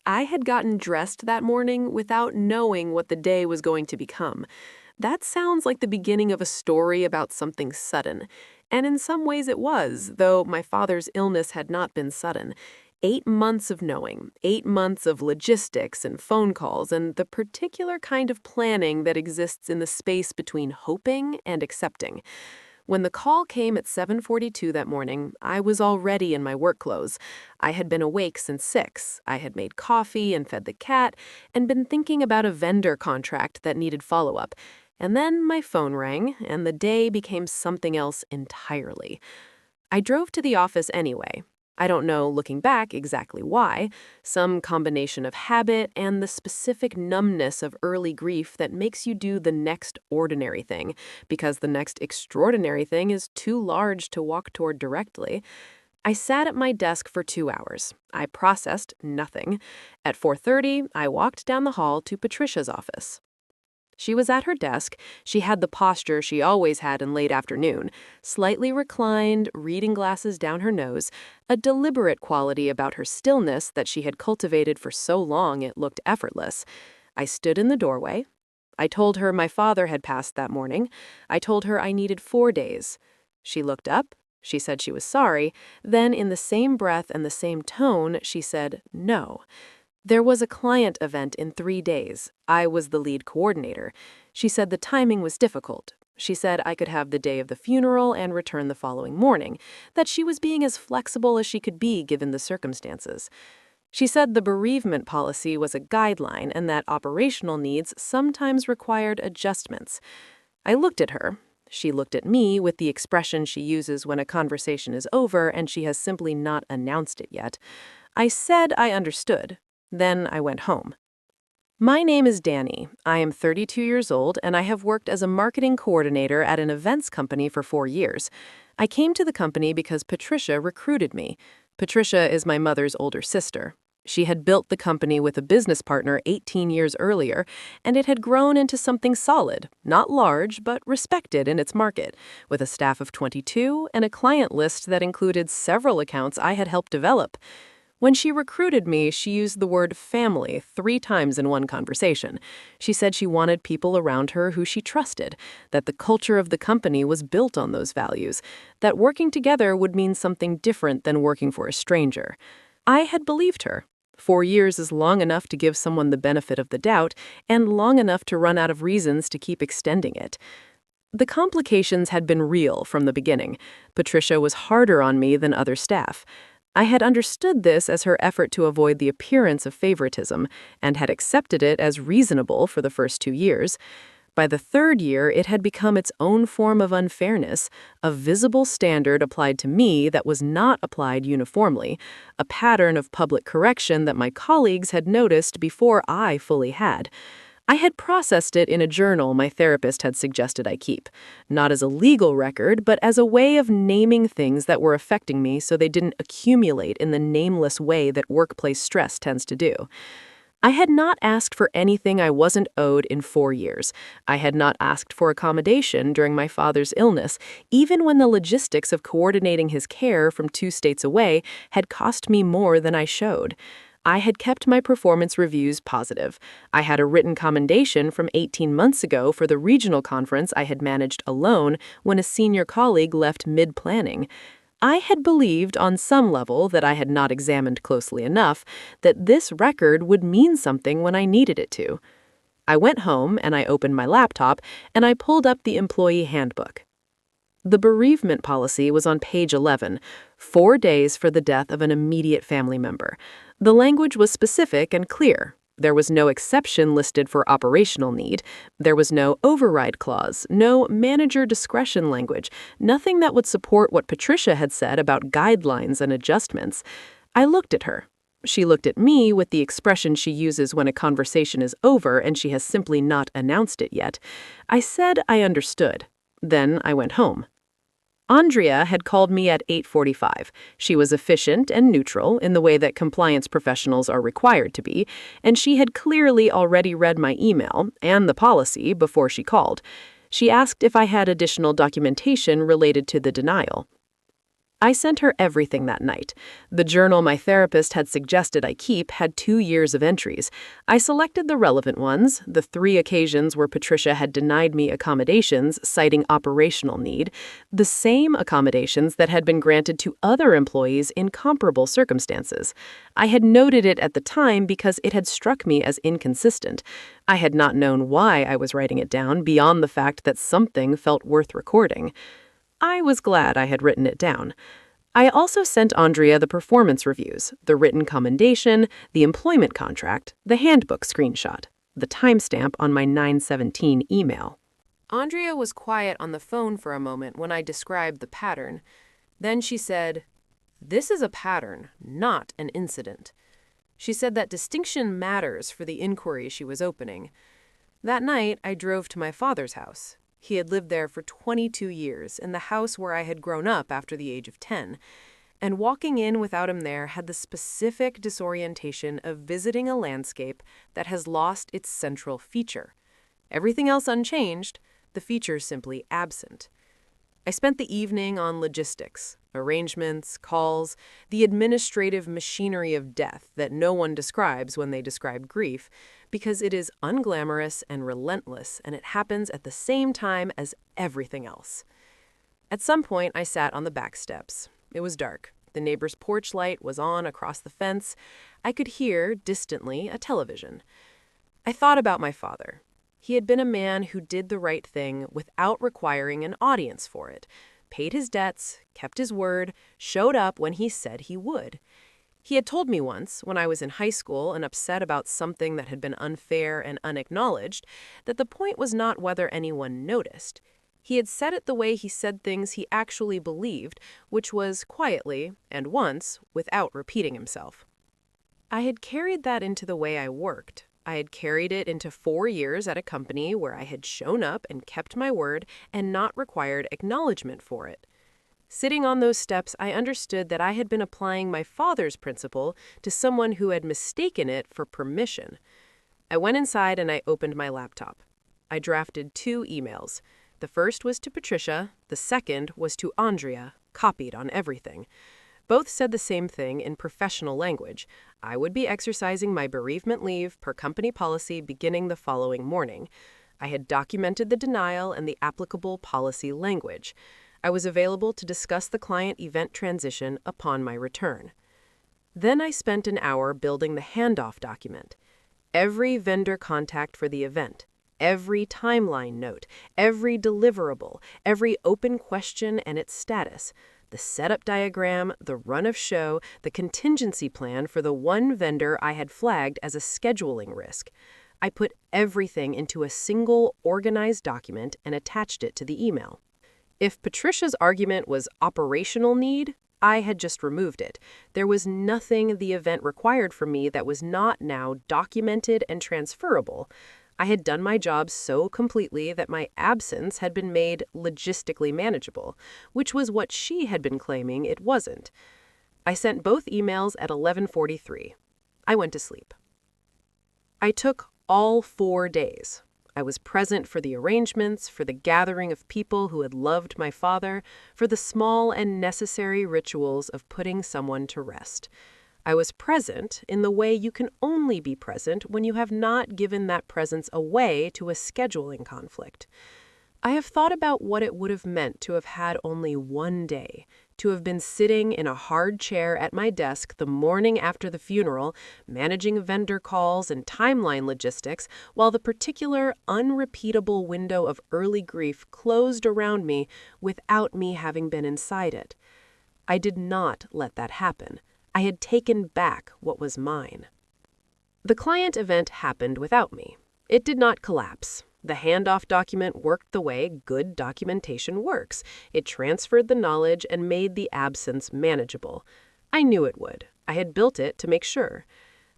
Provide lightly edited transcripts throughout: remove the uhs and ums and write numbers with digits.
I had gotten dressed that morning without knowing what the day was going to become. That sounds like the beginning of a story about something sudden. And in some ways it was, though my father's illness had not been sudden. 8 months of knowing, 8 months of logistics and phone calls, and the particular kind of planning that exists in the space between hoping and accepting. When the call came at 7:42 that morning, I was already in my work clothes. I had been awake since 6. I had made coffee and fed the cat and been thinking about a vendor contract that needed follow-up. And then my phone rang, and the day became something else entirely. I drove to the office anyway. I don't know, looking back, exactly why. Some combination of habit and the specific numbness of early grief that makes you do the next ordinary thing, because the next extraordinary thing is too large to walk toward directly. I sat at my desk for 2 hours. I processed nothing. At 4:30, I walked down the hall to Patricia's office. She was at her desk. She had the posture she always had in late afternoon, slightly reclined, reading glasses down her nose, a deliberate quality about her stillness that she had cultivated for so long it looked effortless. I stood in the doorway. I told her my father had passed that morning. I told her I needed 4 days. She looked up. She said she was sorry. Then, in the same breath and the same tone, she said no. There was a client event in 3 days. I was the lead coordinator. She said the timing was difficult. She said I could have the day of the funeral and return the following morning, that she was being as flexible as she could be given the circumstances. She said the bereavement policy was a guideline and that operational needs sometimes required adjustments. I looked at her. She looked at me with the expression she uses when a conversation is over and she has simply not announced it yet. I said I understood. Then I went home. My name is Danny. I am 32 years old, and I have worked as a marketing coordinator at an events company for 4 years. I came to the company because Patricia recruited me. Patricia is my mother's older sister. She had built the company with a business partner 18 years earlier, and it had grown into something solid, not large, but respected in its market, with a staff of 22 and a client list that included several accounts I had helped develop. When she recruited me, she used the word family 3 times in one conversation. She said she wanted people around her who she trusted, that the culture of the company was built on those values, that working together would mean something different than working for a stranger. I had believed her. 4 years is long enough to give someone the benefit of the doubt, and long enough to run out of reasons to keep extending it. The complications had been real from the beginning. Patricia was harder on me than other staff. I had understood this as her effort to avoid the appearance of favoritism, and had accepted it as reasonable for the first 2 years. By the 3rd year, it had become its own form of unfairness, a visible standard applied to me that was not applied uniformly, a pattern of public correction that my colleagues had noticed before I fully had. I had processed it in a journal my therapist had suggested I keep, not as a legal record, but as a way of naming things that were affecting me so they didn't accumulate in the nameless way that workplace stress tends to do. I had not asked for anything I wasn't owed in 4 years. I had not asked for accommodation during my father's illness, even when the logistics of coordinating his care from 2 states away had cost me more than I showed. I had kept my performance reviews positive. I had a written commendation from 18 months ago for the regional conference I had managed alone when a senior colleague left mid-planning. I had believed on some level that I had not examined closely enough that this record would mean something when I needed it to. I went home and I opened my laptop and I pulled up the employee handbook. The bereavement policy was on page 11, 4 days for the death of an immediate family member. The language was specific and clear. There was no exception listed for operational need. There was no override clause, no manager discretion language, nothing that would support what Patricia had said about guidelines and adjustments. I looked at her. She looked at me with the expression she uses when a conversation is over and she has simply not announced it yet. I said I understood. Then I went home. Andrea had called me at 8:45. She was efficient and neutral in the way that compliance professionals are required to be, and she had clearly already read my email and the policy before she called. She asked if I had additional documentation related to the denial. I sent her everything that night. The journal my therapist had suggested I keep had 2 years of entries. I selected the relevant ones, the 3 occasions where Patricia had denied me accommodations, citing operational need, the same accommodations that had been granted to other employees in comparable circumstances. I had noted it at the time because it had struck me as inconsistent. I had not known why I was writing it down beyond the fact that something felt worth recording. I was glad I had written it down. I also sent Andrea the performance reviews, the written commendation, the employment contract, the handbook screenshot, the timestamp on my 9/17 email. Andrea was quiet on the phone for a moment when I described the pattern. Then she said, "This is a pattern, not an incident." She said that distinction matters for the inquiry she was opening. That night, I drove to my father's house. He had lived there for 22 years, in the house where I had grown up after the age of 10. And walking in without him there had the specific disorientation of visiting a landscape that has lost its central feature. Everything else unchanged, the feature simply absent. I spent the evening on logistics, arrangements, calls, the administrative machinery of death that no one describes when they describe grief, because it is unglamorous and relentless, and it happens at the same time as everything else. At some point, I sat on the back steps. It was dark. The neighbor's porch light was on across the fence. I could hear, distantly, a television. I thought about my father. He had been a man who did the right thing without requiring an audience for it, paid his debts, kept his word, showed up when he said he would. He had told me once, when I was in high school and upset about something that had been unfair and unacknowledged, that the point was not whether anyone noticed. He had said it the way he said things he actually believed, which was quietly, and once, without repeating himself. I had carried that into the way I worked. I had carried it into 4 years at a company where I had shown up and kept my word and not required acknowledgement for it. Sitting on those steps, I understood that I had been applying my father's principle to someone who had mistaken it for permission. I went inside and I opened my laptop. I drafted 2 emails. The first was to Patricia, the second was to Andrea, copied on everything. Both said the same thing in professional language. I would be exercising my bereavement leave per company policy beginning the following morning. I had documented the denial and the applicable policy language. I was available to discuss the client event transition upon my return. Then I spent an hour building the handoff document. Every vendor contact for the event, every timeline note, every deliverable, every open question and its status, the setup diagram, the run of show, the contingency plan for the one vendor I had flagged as a scheduling risk. I put everything into a single, organized document and attached it to the email. If Patricia's argument was operational need, I had just removed it. There was nothing the event required from me that was not now documented and transferable. I had done my job so completely that my absence had been made logistically manageable, which was what she had been claiming it wasn't. I sent both emails at 11:43. I went to sleep. I took all 4 days. I was present for the arrangements, for the gathering of people who had loved my father, for the small and necessary rituals of putting someone to rest. I was present in the way you can only be present when you have not given that presence away to a scheduling conflict. I have thought about what it would have meant to have had only 1 day, to have been sitting in a hard chair at my desk the morning after the funeral, managing vendor calls and timeline logistics, while the particular unrepeatable window of early grief closed around me without me having been inside it. I did not let that happen. I had taken back what was mine. The client event happened without me. It did not collapse. The handoff document worked the way good documentation works. It transferred the knowledge and made the absence manageable. I knew it would. I had built it to make sure.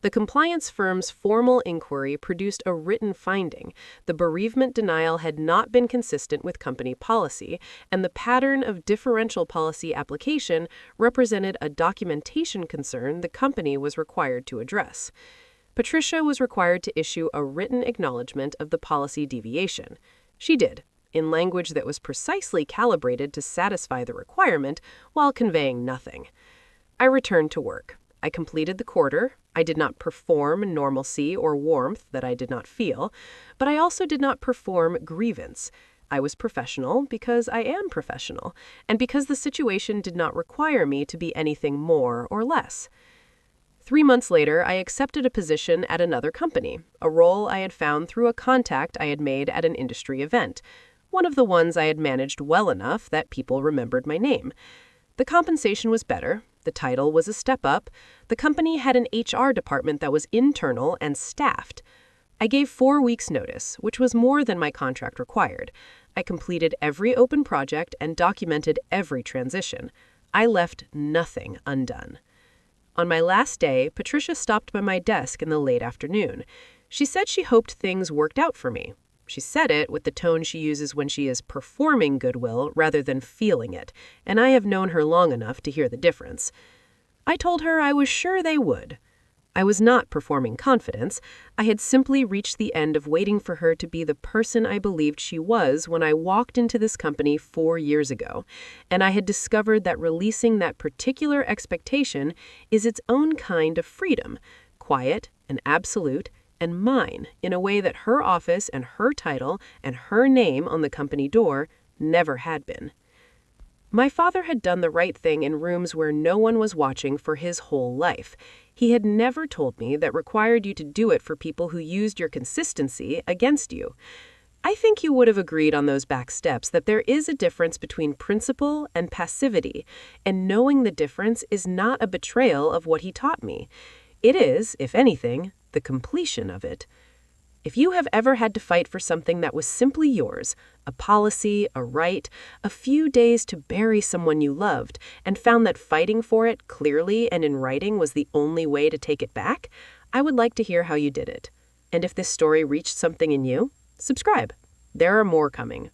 The compliance firm's formal inquiry produced a written finding. The bereavement denial had not been consistent with company policy, and the pattern of differential policy application represented a documentation concern the company was required to address. Patricia was required to issue a written acknowledgement of the policy deviation. She did. in language that was precisely calibrated to satisfy the requirement while conveying nothing. I returned to work. I completed the quarter. I did not perform normalcy or warmth that I did not feel, but I also did not perform grievance. I was professional because I am professional, and because the situation did not require me to be anything more or less. 3 months later, I accepted a position at another company, a role I had found through a contact I had made at an industry event, one of the ones I had managed well enough that people remembered my name. The compensation was better, the title was a step up, the company had an HR department that was internal and staffed. I gave 4 weeks' notice, which was more than my contract required. I completed every open project and documented every transition. I left nothing undone. On my last day, Patricia stopped by my desk in the late afternoon. She said she hoped things worked out for me. She said it with the tone she uses when she is performing goodwill rather than feeling it, and I have known her long enough to hear the difference. I told her I was sure they would. I was not performing confidence. I had simply reached the end of waiting for her to be the person I believed she was when I walked into this company 4 years ago, and I had discovered that releasing that particular expectation is its own kind of freedom, quiet and absolute, and mine in a way that her office and her title and her name on the company door never had been. My father had done the right thing in rooms where no one was watching for his whole life. He had never told me that required you to do it for people who used your consistency against you. I think you would have agreed on those back steps that there is a difference between principle and passivity, and knowing the difference is not a betrayal of what he taught me. It is, if anything, the completion of it. If you have ever had to fight for something that was simply yours, a policy, a right, a few days to bury someone you loved, and found that fighting for it clearly and in writing was the only way to take it back, I would like to hear how you did it. And if this story reached something in you, subscribe. There are more coming.